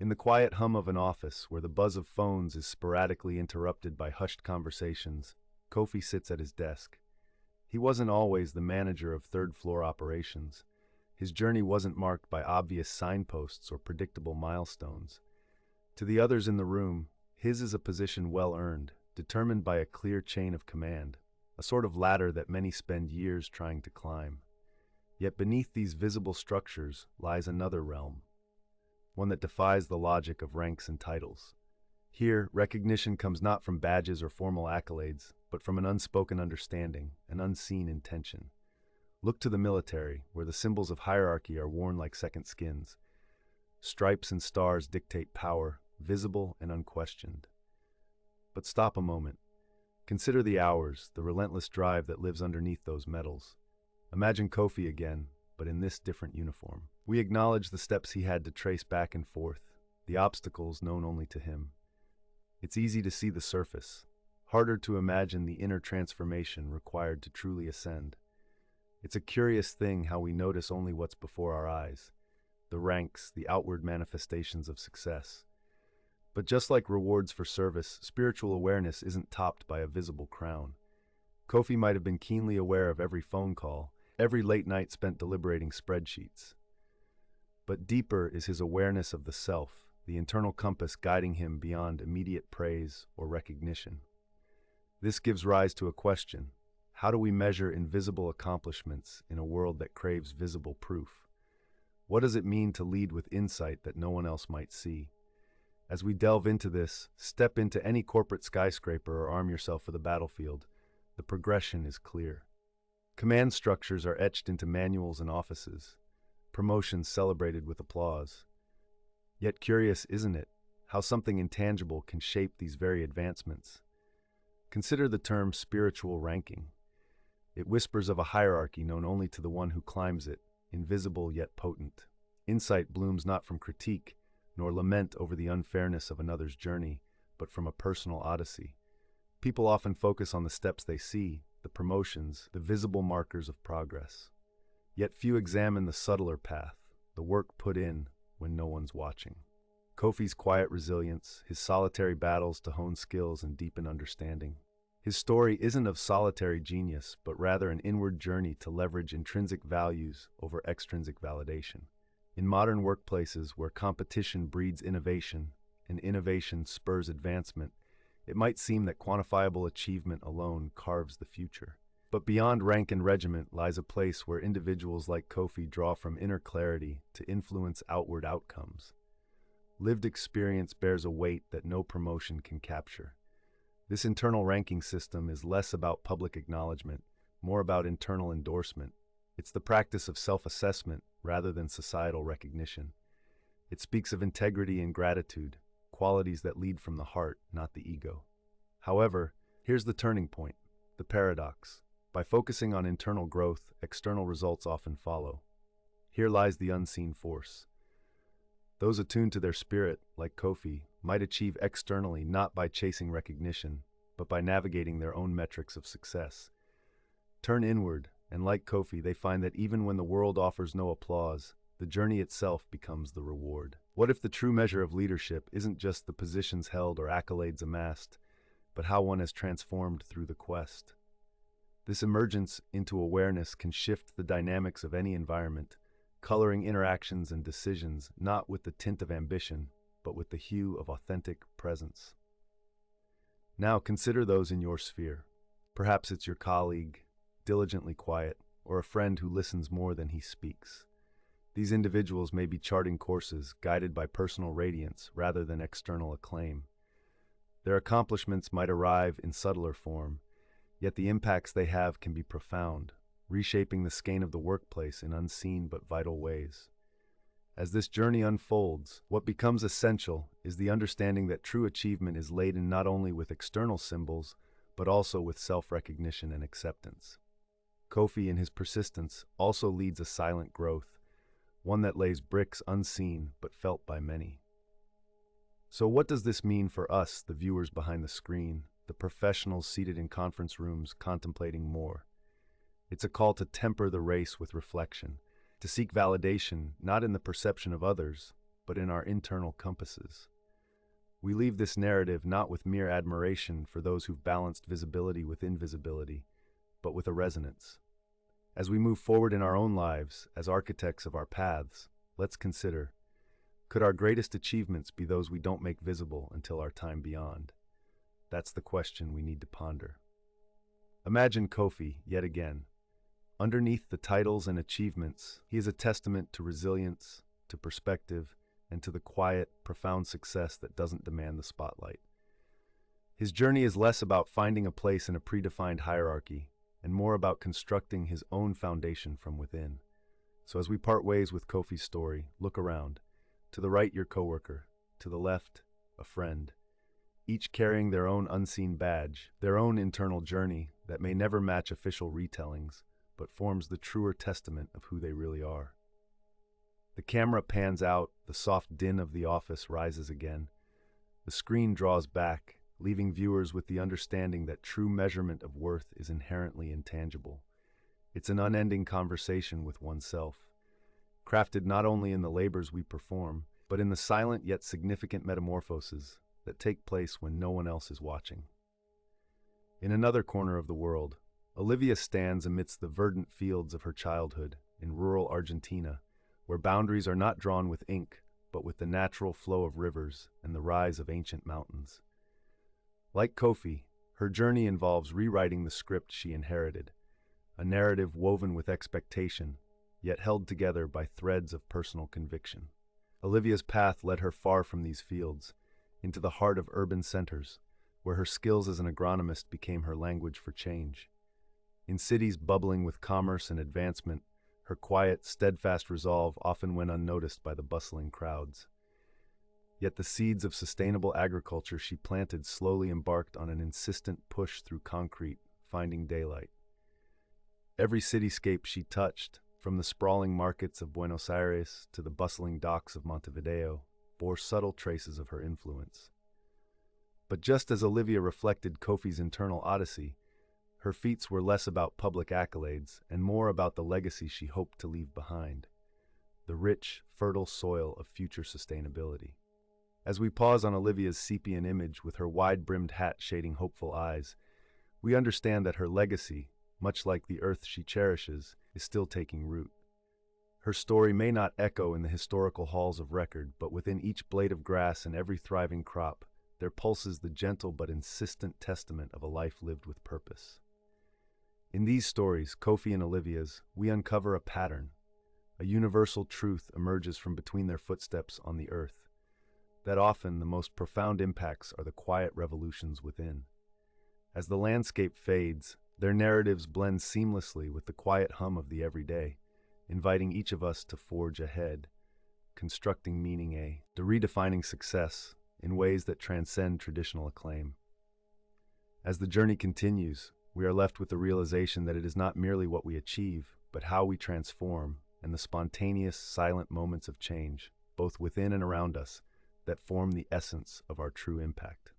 In the quiet hum of an office, where the buzz of phones is sporadically interrupted by hushed conversations, Kofi sits at his desk. He wasn't always the manager of third-floor operations. His journey wasn't marked by obvious signposts or predictable milestones. To the others in the room, his is a position well-earned, determined by a clear chain of command, a sort of ladder that many spend years trying to climb. Yet beneath these visible structures lies another realm, one that defies the logic of ranks and titles. Here, recognition comes not from badges or formal accolades, but from an unspoken understanding, an unseen intention. Look to the military, where the symbols of hierarchy are worn like second skins. Stripes and stars dictate power, visible and unquestioned. But stop a moment. Consider the hours, the relentless drive that lives underneath those medals. Imagine Kofi again, but in this different uniform. We acknowledge the steps he had to trace back and forth, the obstacles known only to him. It's easy to see the surface, harder to imagine the inner transformation required to truly ascend. It's a curious thing how we notice only what's before our eyes, the ranks, the outward manifestations of success. But just like rewards for service, spiritual awareness isn't topped by a visible crown. Kofi might have been keenly aware of every phone call, every late night spent deliberating spreadsheets. But deeper is his awareness of the self, the internal compass guiding him beyond immediate praise or recognition. This gives rise to a question: how do we measure invisible accomplishments in a world that craves visible proof? What does it mean to lead with insight that no one else might see? As we delve into this, step into any corporate skyscraper or arm yourself for the battlefield. The progression is clear. Command structures are etched into manuals and offices, promotions celebrated with applause. Yet curious, isn't it, how something intangible can shape these very advancements? Consider the term spiritual ranking. It whispers of a hierarchy known only to the one who climbs it, invisible yet potent. Insight blooms not from critique, nor lament over the unfairness of another's journey, but from a personal odyssey. People often focus on the steps they see, the promotions, the visible markers of progress. Yet few examine the subtler path, the work put in when no one's watching. Kofi's quiet resilience, his solitary battles to hone skills and deepen understanding. His story isn't of solitary genius, but rather an inward journey to leverage intrinsic values over extrinsic validation. In modern workplaces where competition breeds innovation and innovation spurs advancement, it might seem that quantifiable achievement alone carves the future. But beyond rank and regiment lies a place where individuals like Kofi draw from inner clarity to influence outward outcomes. Lived experience bears a weight that no promotion can capture. This internal ranking system is less about public acknowledgement, more about internal endorsement. It's the practice of self-assessment rather than societal recognition. It speaks of integrity and gratitude, qualities that lead from the heart, not the ego. However, here's the turning point, the paradox. By focusing on internal growth, external results often follow. Here lies the unseen force. Those attuned to their spirit, like Kofi, might achieve externally not by chasing recognition, but by navigating their own metrics of success. Turn inward, and like Kofi, they find that even when the world offers no applause, the journey itself becomes the reward. What if the true measure of leadership isn't just the positions held or accolades amassed, but how one is transformed through the quest? This emergence into awareness can shift the dynamics of any environment, coloring interactions and decisions not with the tint of ambition, but with the hue of authentic presence. Now consider those in your sphere. Perhaps it's your colleague, diligently quiet, or a friend who listens more than he speaks. These individuals may be charting courses guided by personal radiance rather than external acclaim. Their accomplishments might arrive in subtler form, yet the impacts they have can be profound, reshaping the skein of the workplace in unseen but vital ways. As this journey unfolds, what becomes essential is the understanding that true achievement is laden not only with external symbols, but also with self-recognition and acceptance. Kofi, in his persistence, also leads a silent growth, one that lays bricks unseen but felt by many. So what does this mean for us, the viewers behind the screen, the professionals seated in conference rooms contemplating more? It's a call to temper the race with reflection, to seek validation not in the perception of others, but in our internal compasses. We leave this narrative not with mere admiration for those who've balanced visibility with invisibility, but with a resonance. As we move forward in our own lives as architects of our paths, let's consider, could our greatest achievements be those we don't make visible until our time beyond? That's the question we need to ponder. Imagine Kofi, yet again. Underneath the titles and achievements, he is a testament to resilience, to perspective, and to the quiet, profound success that doesn't demand the spotlight. His journey is less about finding a place in a predefined hierarchy and more about constructing his own foundation from within. So as we part ways with Kofi's story, look around. To the right, your coworker. To the left, a friend. Each carrying their own unseen badge, their own internal journey that may never match official retellings, but forms the truer testament of who they really are. The camera pans out, the soft din of the office rises again. The screen draws back, leaving viewers with the understanding that true measurement of worth is inherently intangible. It's an unending conversation with oneself, crafted not only in the labors we perform, but in the silent yet significant metamorphoses that take place when no one else is watching. In another corner of the world, Olivia stands amidst the verdant fields of her childhood in rural Argentina, where boundaries are not drawn with ink, but with the natural flow of rivers and the rise of ancient mountains. Like Kofi, her journey involves rewriting the script she inherited, a narrative woven with expectation, yet held together by threads of personal conviction. Olivia's path led her far from these fields, into the heart of urban centers, where her skills as an agronomist became her language for change. In cities bubbling with commerce and advancement, her quiet, steadfast resolve often went unnoticed by the bustling crowds. Yet the seeds of sustainable agriculture she planted slowly embarked on an insistent push through concrete, finding daylight. Every cityscape she touched, from the sprawling markets of Buenos Aires to the bustling docks of Montevideo, bore subtle traces of her influence. But just as Olivia reflected Kofi's internal odyssey, her feats were less about public accolades and more about the legacy she hoped to leave behind, the rich, fertile soil of future sustainability. As we pause on Olivia's sepia image with her wide-brimmed hat shading hopeful eyes, we understand that her legacy, much like the earth she cherishes, is still taking root. Her story may not echo in the historical halls of record, but within each blade of grass and every thriving crop, there pulses the gentle but insistent testament of a life lived with purpose. In these stories, Kofi and Olivia's, we uncover a pattern. A universal truth emerges from between their footsteps on the earth, that often the most profound impacts are the quiet revolutions within. As the landscape fades, their narratives blend seamlessly with the quiet hum of the everyday, inviting each of us to forge ahead, constructing meaning, to redefining success in ways that transcend traditional acclaim. As the journey continues, we are left with the realization that it is not merely what we achieve, but how we transform, and the spontaneous, silent moments of change, both within and around us, that form the essence of our true impact.